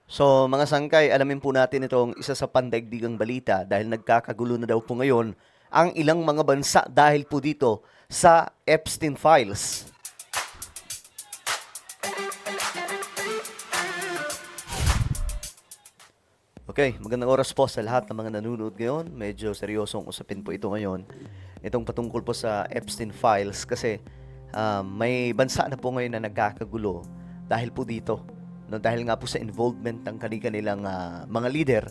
So mga sangkay, alamin po natin itong isa sa pandaigdigang balita dahil nagkakagulo na daw po ngayon ang ilang mga bansa dahil po dito sa Epstein Files. Okay, magandang oras po sa lahat ng mga nanonood ngayon. Medyo seryosong usapin po ito ngayon. Itong patungkol po sa Epstein Files kasi may bansa na po ngayon na nagkakagulo dahil po dito. No, dahil nga po sa involvement ng kanilang mga leader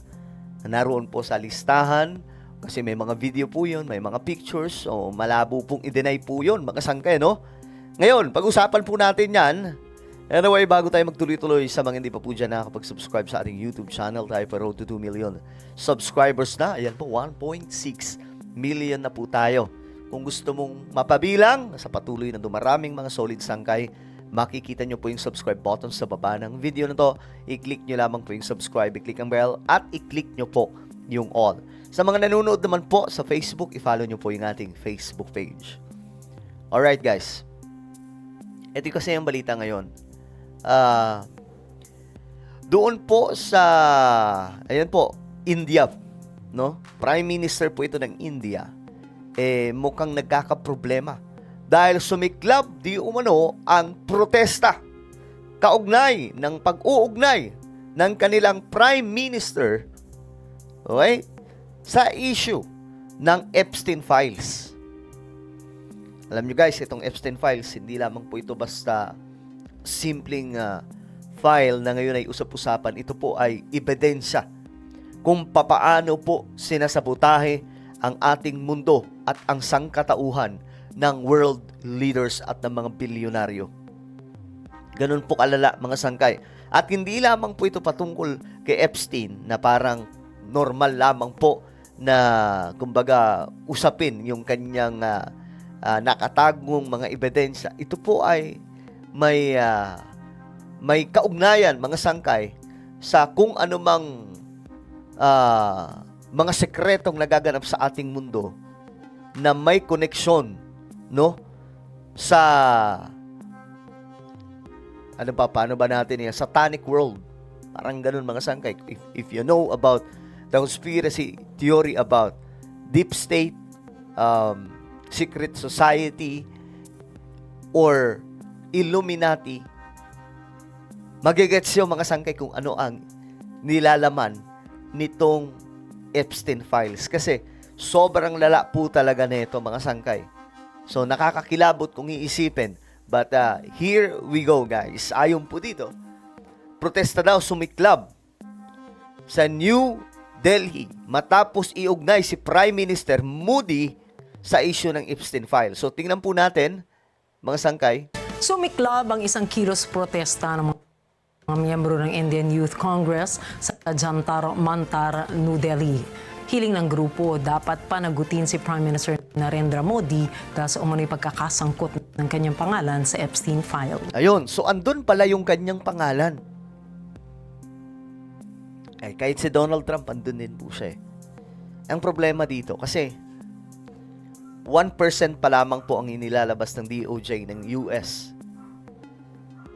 na naroon po sa listahan kasi may mga video po yun, may mga pictures, o malabo pong i-deny po yun, mga sangkay, no? Ngayon, pag-usapan po natin yan. Anyway, bago tayo magtuloy-tuloy, sa mga hindi pa po dyan nakakapag-subscribe sa ating YouTube channel, tayo pa road to 2 million subscribers na. Ayan po, 1.6 million na po tayo. Kung gusto mong mapabilang sa patuloy na dumaraming mga solid sangkay, makikita nyo po yung subscribe button sa baba ng video na to. I-click nyo lamang po yung subscribe, i-click ang bell, at i-click nyo po yung all. Sa mga nanonood naman po sa Facebook, i-follow nyo po yung ating Facebook page. Alright guys, ito kasi yung balita ngayon. Doon po sa, ayan po, India, no? Prime Minister po ito ng India, mukhang nagkakaproblema dahil sumiklab di umano ang protesta kaugnay ng pag-uugnay ng kanilang Prime Minister, okay, sa issue ng Epstein Files. Alam nyo guys, itong Epstein Files, hindi lamang po ito basta simpleng file na ngayon ay usap-usapan. Ito po ay ebidensya kung papaano po sinasabotahe ang ating mundo at ang sangkatauhan ng world leaders at ng mga bilyonaryo. Ganun po kalala, mga sangkay. At hindi lamang po ito patungkol kay Epstein na parang normal lamang po na kumbaga usapin yung kanyang nakatagong mga ebidensya. Ito po ay may kaugnayan, mga sangkay, sa kung anumang mga sekretong nagaganap sa ating mundo na may koneksyon, no, sa paano ba natin yan, satanic world. Parang ganun, mga sangkay. If you know about the conspiracy theory about deep state, secret society, or Illuminati, magigets yung mga sangkay kung ano ang nilalaman nitong Epstein Files. Kasi sobrang lala po talaga nito, mga sangkay. So nakakakilabot kung iisipin. But here we go guys. Ayon po dito, protesta daw sumiklab sa New Delhi matapos iugnay si Prime Minister Modi sa issue ng Epstein Files. So tingnan po natin, mga sangkay. Sumiklab ang isang kilos protesta ng mga miyembro ng Indian Youth Congress sa Jantar Mantar, New Delhi. Hiling ng grupo, dapat panagutin si Prime Minister Narendra Modi dahil sa umano'y pagkakasangkot ng kanyang pangalan sa Epstein File. Ayun, so andun pala yung kanyang pangalan. Kahit si Donald Trump, andun din po siya. Ang problema dito, kasi 1% pa lamang po ang inilalabas ng DOJ ng US.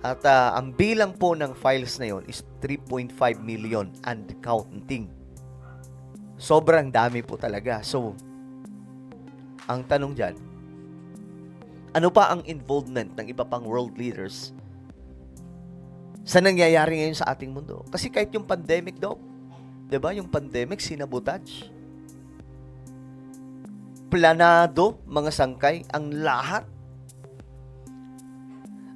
At ang bilang po ng files na yon is 3.5 million and counting. Sobrang dami po talaga. So, ang tanong dyan, ano pa ang involvement ng iba pang world leaders sa nangyayari ngayon sa ating mundo? Kasi kahit yung pandemic daw, 'di ba? Yung pandemic, sinabotage. Planado, mga sangkay, ang lahat.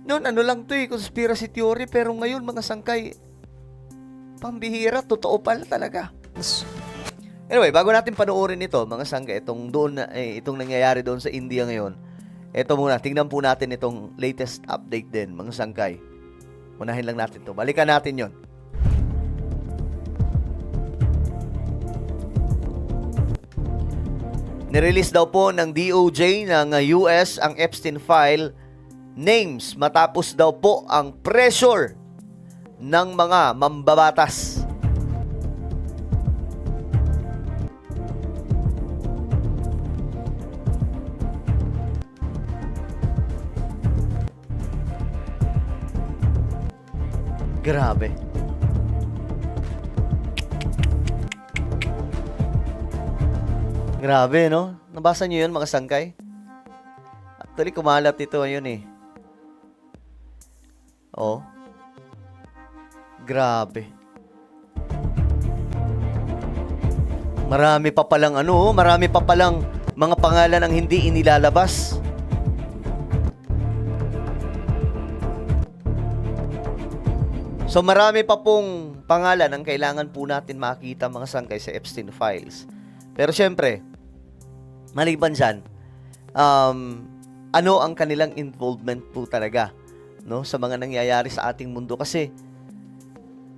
Noon, ano lang to conspiracy theory, pero ngayon, mga sangkay, pambihira, totoo pala talaga. Anyway, bago natin panoorin ito, mga sangkay, itong nangyayari doon sa India ngayon, ito muna, tingnan po natin itong latest update din, mga sangkay. Unahin lang natin to. Balikan natin yon. Nirelease daw po ng DOJ ng US ang Epstein File names matapos daw po ang pressure ng mga mambabatas. Grabe. Grabe, no? Nabasa niyo yun, mga sangkay? Actually, kumalat ito yun eh. Oh. Grabe. Marami pa palang marami pa palang mga pangalan ang hindi inilalabas. So marami pa pong pangalan ang kailangan po natin makita, mga sangkay, sa Epstein Files. Pero syempre, maliban dyan, ano ang kanilang involvement po talaga, no, sa mga nangyayari sa ating mundo? Kasi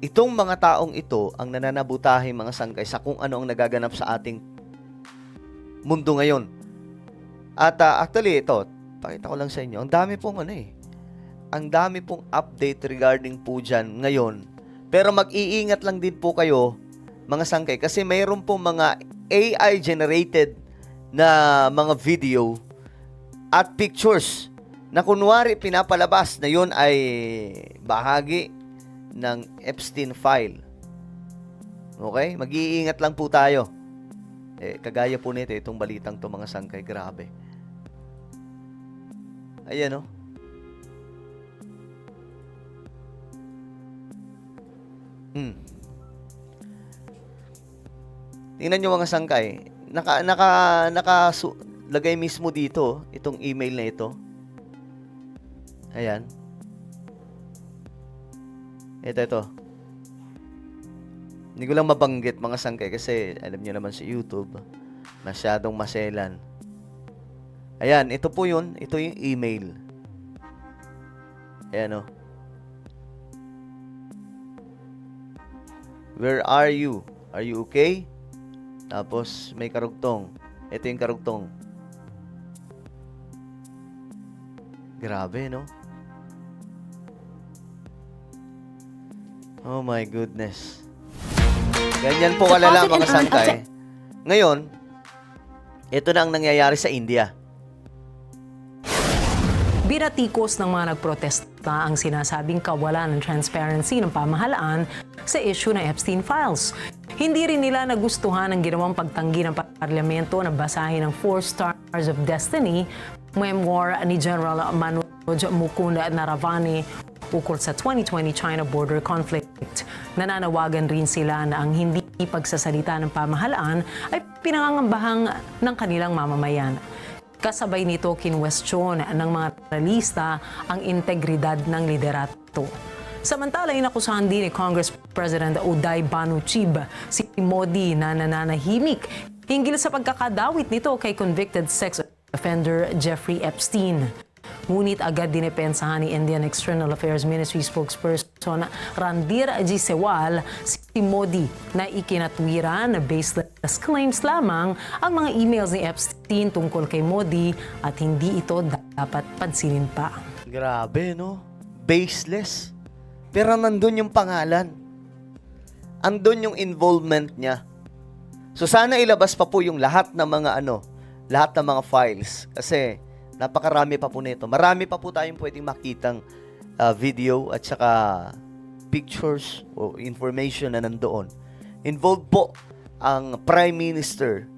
itong mga taong ito ang nananabutahe, mga sangkay, sa kung ano ang nagaganap sa ating mundo ngayon. At actually, ito, pakita ko lang sa inyo, ang dami pong ang dami pong update regarding po dyan ngayon. Pero mag-iingat lang din po kayo, mga sangkay, kasi mayroon po mga AI-generated na mga video at pictures na kunwari pinapalabas na yun ay bahagi ng Epstein file. Okay? Mag-iingat lang po tayo. Kagaya po nito, itong balitang to, mga sangkay, grabe. Ayan, oh. Tingnan nyo, mga sangkay. Lagay mismo dito itong email na ito. Ayan. Ito. Hindi ko lang mabanggit, mga sangkay, kasi alam niyo naman sa YouTube, masyadong maselan. Ayan, ito po yun. Ito yung email. Ayan, oh. Where are you? Are you okay? Tapos may karugtong. Ito yung karugtong. Grabe, no? Oh my goodness. Ganyan po kalala, mga sangkay. Ngayon, ito na ang nangyayari sa India. Binatikos ng mga nagprotesta ang sinasabing kawalan ng transparency ng pamahalaan sa issue ng Epstein Files. Hindi rin nila nagustuhan ang ginawang pagtanggi ng parlamento na basahin ang 4 Stars of Destiny, memoir ni General Manoj Mukund Naravani ukol sa 2020 China border conflict. Nananawagan rin sila na ang hindi pagsasalita ng pamahalaan ay pinangangambahang ng kanilang mamamayan. Kasabay nito, kinwestiyon ng mga analista ang integridad ng liderato. Samantala, inakusahan din ni Congress President Uday Banu Chib si Modi na nananahimik hinggil sa pagkakadawit nito kay convicted sex offender Jeffrey Epstein. Ngunit agad dinepensahan ni Indian External Affairs Ministry spokesperson Randir G. Sewal si Modi na ikinatwiran na baseless claims lamang ang mga emails ni Epstein tungkol kay Modi at hindi ito dapat pansinin pa. Grabe, no? Baseless. Pero nandun yung pangalan. Andun yung involvement niya. So sana ilabas pa po yung lahat ng mga lahat ng mga files. Kasi napakarami pa po nito. Marami pa po tayong pwedeng makitang video at saka pictures o information na nandoon. Involved po ang Prime Minister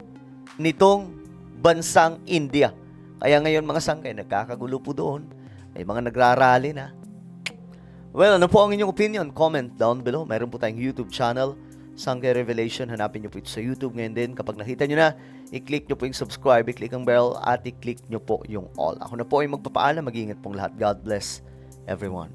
nitong bansang India. Kaya ngayon, mga sangkay, nagkakagulo po doon. May mga nagrarally na. Well, ano po ang inyong opinion? Comment down below. Mayroon po tayong YouTube channel, Sangkay Revelation. Hanapin nyo po ito sa YouTube. Ngayon din, kapag nakita nyo na, i-click nyo po yung subscribe, i-click ang bell, at i-click nyo po yung all. Ako na po ay magpapaalam. Mag-iingat pong lahat. God bless everyone.